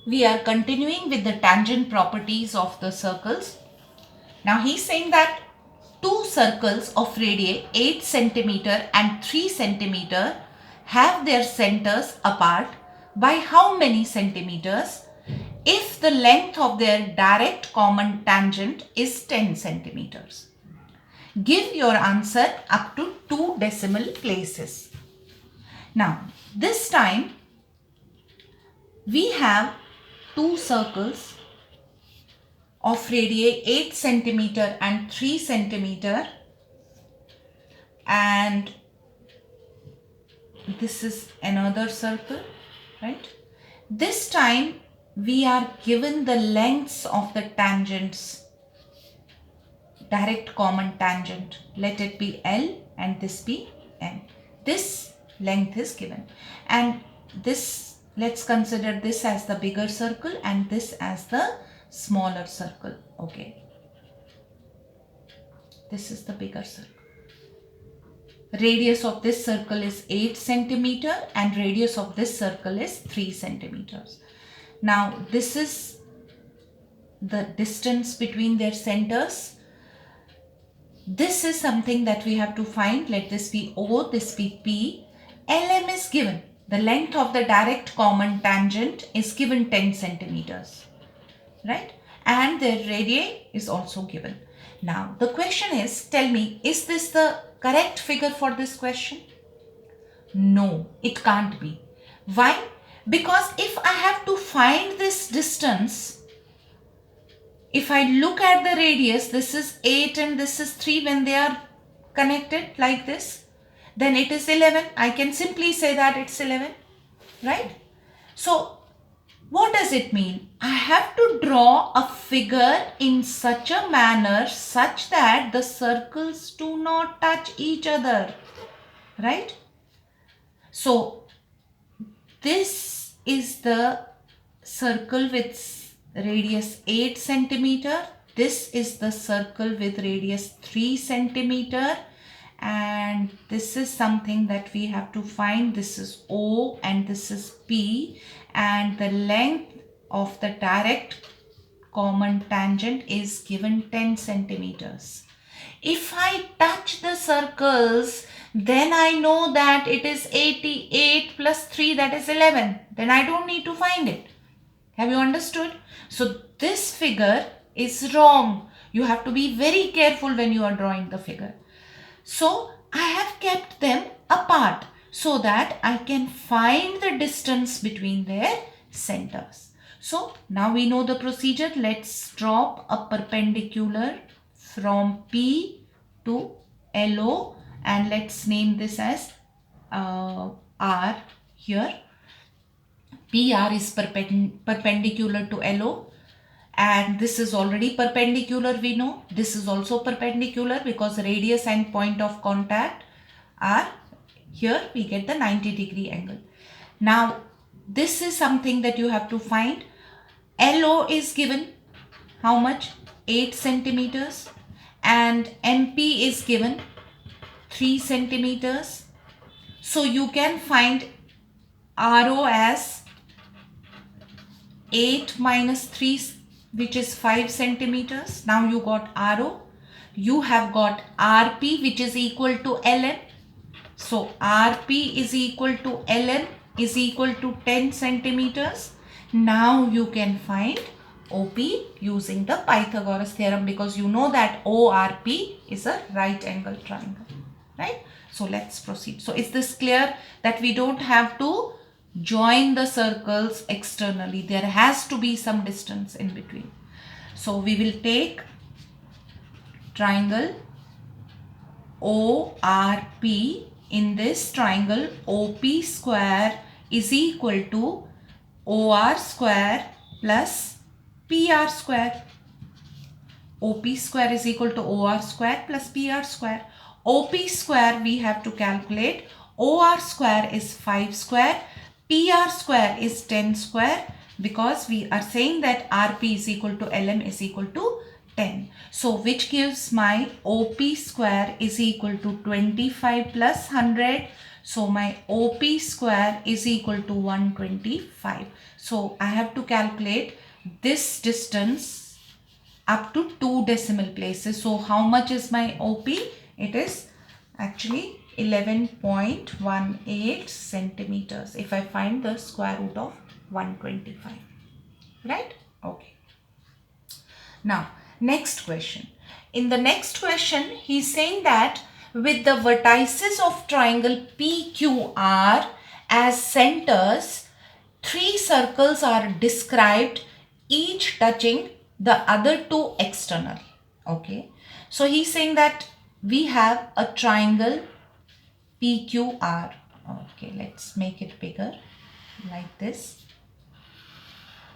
We are continuing with the tangent properties of the circles. Now he's saying that two circles of radii 8 centimeter and 3 centimeter have their centers apart by how many centimeters if the length of their direct common tangent is 10 centimeters. Give your answer up to 2 decimal places. Now this time we have two circles of radii 8 centimeter and 3 centimeter, and this is another circle, right? This time we are given the lengths of the tangents, direct common tangent. Let it be L and this be N. This length is given, and this, let's consider this as the bigger circle and this as the smaller circle. Okay, this is the bigger circle. Radius of this circle is 8 centimeter and radius of this circle is 3 centimeters. Now this is the distance between their centers. This is something that we have to find. Let this be O, this be P. LM is given. The length of the direct common tangent is given 10 centimeters, right? And their radii is also given. Now the question is, tell me, is this the correct figure for this question? No, it can't be. Why? Because if I have to find this distance, if I look at the radius, this is 8 and this is 3 when they are connected like this, then it is 11. I can simply say that it's 11, right? So what does it mean? I have to draw a figure in such a manner such that the circles do not touch each other, right? So this is the circle with radius 8 centimeter. This is the circle with radius 3 centimeter. And this is something that we have to find. This is O and this is P, and the length of the direct common tangent is given 10 centimeters. If I touch the circles, then I know that it is 88 plus 3, that is 11. Then I don't need to find it. Have you understood? So this figure is wrong. You have to be very careful when you are drawing the figure. So I have kept them apart so that I can find the distance between their centers. So now we know the procedure. Let's drop a perpendicular from P to LO, and let's name this as R here. PR is perpendicular to LO. And this is already perpendicular, we know. This is also perpendicular because radius and point of contact are here. We get the 90-degree angle. Now this is something that you have to find. LO is given how much? 8 centimeters, and MP is given 3 centimeters. So you can find RO as 8 minus 3, which is 5 centimeters. Now you got RO. You have got RP, which is equal to LM. So RP is equal to LM is equal to 10 centimeters. Now you can find OP using the Pythagoras theorem, because you know that ORP is a right angle triangle, right? So let's proceed. So is this clear that we don't have to join the circles externally? There has to be some distance in between. So we will take triangle ORP. In this triangle, OP square is equal to OR square plus PR square. OP square is equal to OR square plus PR square. OP square we have to calculate. OR square is 5 square. PR square is 10 square, because we are saying that RP is equal to LM is equal to 10. So which gives my OP square is equal to 25 plus 100. So my OP square is equal to 125. So I have to calculate this distance up to 2 decimal places. So how much is my OP? It is actually 11.18 centimeters if I find the square root of 125. Right? Okay. Now, next question. In the next question, he's saying that with the vertices of triangle PQR as centers, 3 circles are described, each touching the other 2 externally. Okay. So he's saying that we have a triangle PQR. Okay, let's make it bigger like this.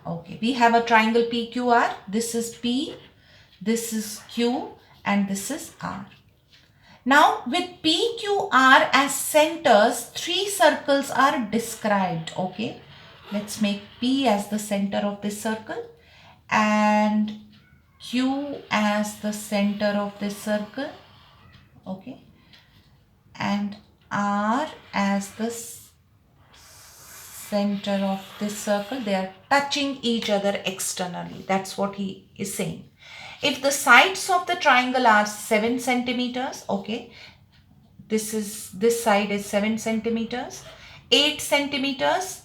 Okay, we have a triangle PQR. This is P, this is Q, and this is R. Now, with PQR as centers, 3 circles are described. Okay, let's make P as the center of this circle and Q as the center of this circle. Okay, and R as the center of this circle. They are touching each other externally. That's what he is saying. If the sides of the triangle are 7 centimeters, okay, this side is 7 centimeters, 8 centimeters,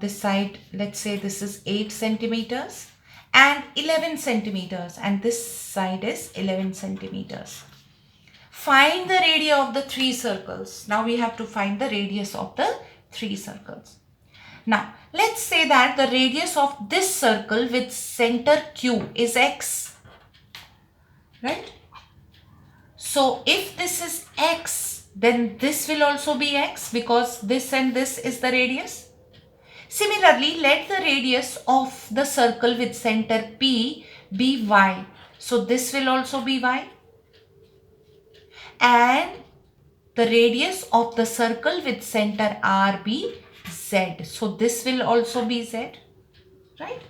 this side, let's say this is 8 centimeters, and 11 centimeters, and this side is 11 centimeters. Find the radius of the 3 circles. Now we have to find the radius of the 3 circles. Now, let's say that the radius of this circle with center Q is x, right? So, if this is x, then this will also be x because this and this is the radius. Similarly, let the radius of the circle with center P be y. So, this will also be y. And the radius of the circle with center R be z. So this will also be z, right?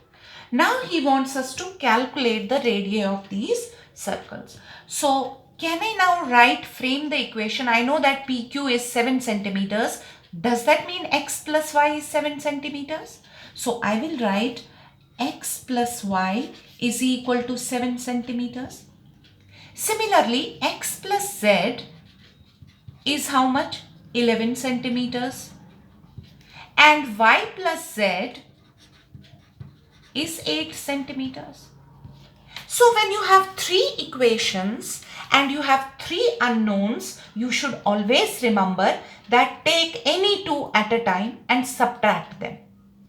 Now he wants us to calculate the radii of these circles. So can I now frame the equation? I know that PQ is 7 centimeters. Does that mean x plus y is 7 centimeters? So I will write x plus y is equal to 7 centimeters. Similarly, x plus z is how much? 11 centimeters. And y plus z is 8 centimeters. So when you have 3 equations and you have 3 unknowns, you should always remember that take any 2 at a time and subtract them.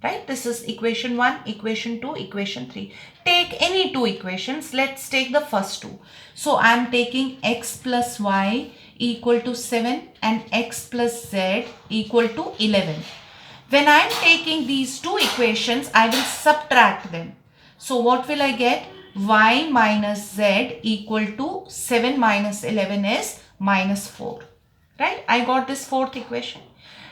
Right? This is equation 1, equation 2, equation 3. Take any 2 equations. Let's take the first 2. So I am taking x plus y equal to 7 and x plus z equal to 11. When I am taking these 2 equations, I will subtract them. So what will I get? Y minus z equal to 7 minus 11 is minus 4. Right? I got this 4th equation.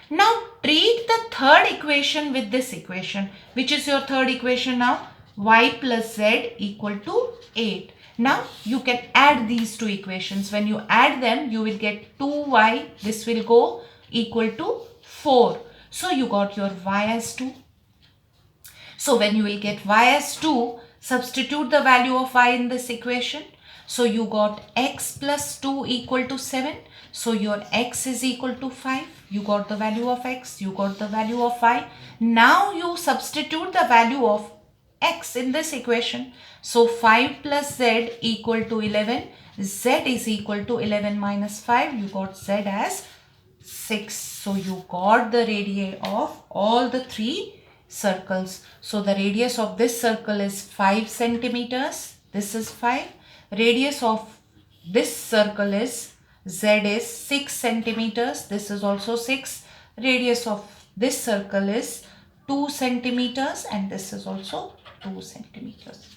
Now treat the 3rd equation with this equation. Which is your 3rd equation now? Y plus z equal to 8. Now you can add these 2 equations. When you add them, you will get 2y. This will go equal to 4. So you got your y as 2. So when you will get y as 2, substitute the value of y in this equation. So you got x plus 2 equal to 7. So your x is equal to 5. You got the value of x. You got the value of y. Now you substitute the value of x in this equation. So 5 plus z equal to 11. Z is equal to 11 minus 5. You got z as 6. So you got the radii of all the 3 circles. So the radius of this circle is 5 centimeters. This is 5. Radius of this circle is z is 6 centimeters. This is also 6. Radius of this circle is 2 centimeters and this is also 2 centimeters.